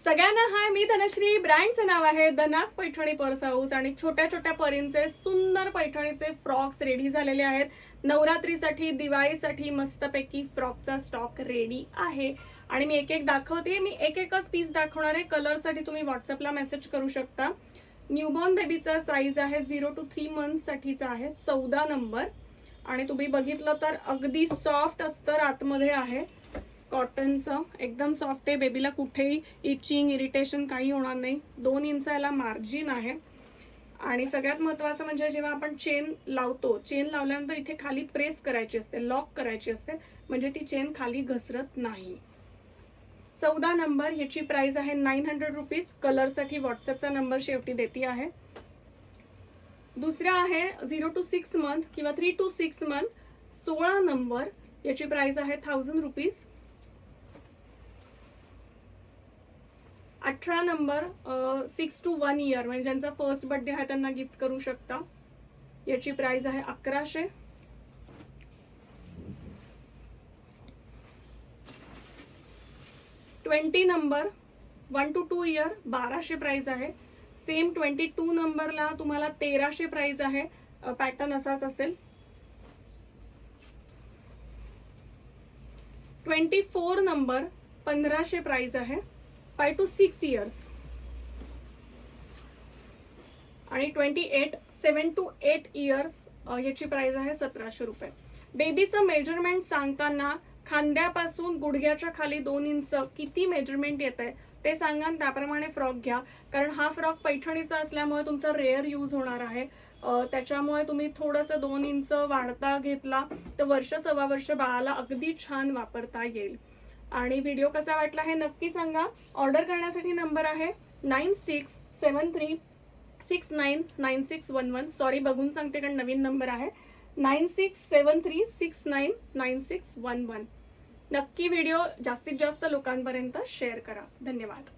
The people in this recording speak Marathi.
सगळ्यांना हाय, मी धनश्री. ब्रँडचं नाव आहे द नास पैठणी पर्स हाऊस आणि छोट्या छोट्या परींचे सुंदर पैठणीचे फ्रॉक्स रेडी झालेले आहेत. नवरात्रीसाठी, दिवाळीसाठी मस्तपैकी फ्रॉकचा स्टॉक रेडी आहे आणि मी एक एक दाखवते. मी एक एकच पीस दाखवणार आहे. कलरसाठी तुम्ही व्हॉट्सअपला मेसेज करू शकता. न्यूबॉर्न बेबीचा साईज आहे 0 to 3 मंथ्स साठीचा आहे, 14 नंबर. आणि तुम्ही बघितलं तर अगदी सॉफ्ट अस्तर आतमध्ये आहे, कॉटनचं एकदम सॉफ्ट आहे. बेबीला कुठेही इचिंग, इरिटेशन काही होणार नाही. 2 इंच याला मार्जिन आहे. आणि सगळ्यात महत्त्वाचं म्हणजे जेव्हा आपण चेन लावतो, चेन लावल्यानंतर इथे खाली प्रेस करायची असते, लॉक करायची असते, म्हणजे ती चेन खाली घसरत नाही. 14 नंबर. याची प्राइस आहे 900 रुपीज. कलरसाठी व्हॉट्सअपचा नंबर शेवटी देते आहे. दुसरा आहे 0 to 6 मंथ किंवा 3 to 6 मंथ, 16 नंबर. याची प्राइस आहे 1000 रुपीज. 18 नंबर 6 to 1 इयर, म्हणजे ज्यांचा फर्स्ट बर्थडे आहे त्यांना गिफ्ट करू शकता. याची प्राइस आहे 1100. 20 नंबर 1 to 2 इयर, 1200 प्राइस आहे. सेम 22 नंबरला तुम्हाला 1300 प्राइस आहे. पॅटर्न असाच असेल. 24 नंबर 1500 प्राइस आहे, 5 to 6 इयर्स. आणि 28 7 to 8 इयर्स, याची प्राइस आहे 1700 रुपये. बेबीचं मेजरमेंट सांगताना खांद्यापासून गुडघ्याच्या खाली 2 इंच किती मेजरमेंट येत आहे ते सांगा आणि त्याप्रमाणे फ्रॉक घ्या. कारण हा फ्रॉक पैठणीचा असल्यामुळे तुमचा रेअर यूज होणार आहे. त्याच्यामुळे तुम्ही थोडंसं 2 इंच वाढता घेतला तर वर्ष सव्वा वर्ष बाळाला अगदी छान वापरता येईल. आणि व्हिडिओ कसा वाटला हे नक्की सांगा. ऑर्डर करण्यासाठी नंबर आहे 9673699611. सॉरी, बघून सांगते कारण नवीन नंबर आहे. 9673699611. नक्की व्हिडिओ जास्तीत जास्त लोकांपर्यंत शेअर करा. धन्यवाद.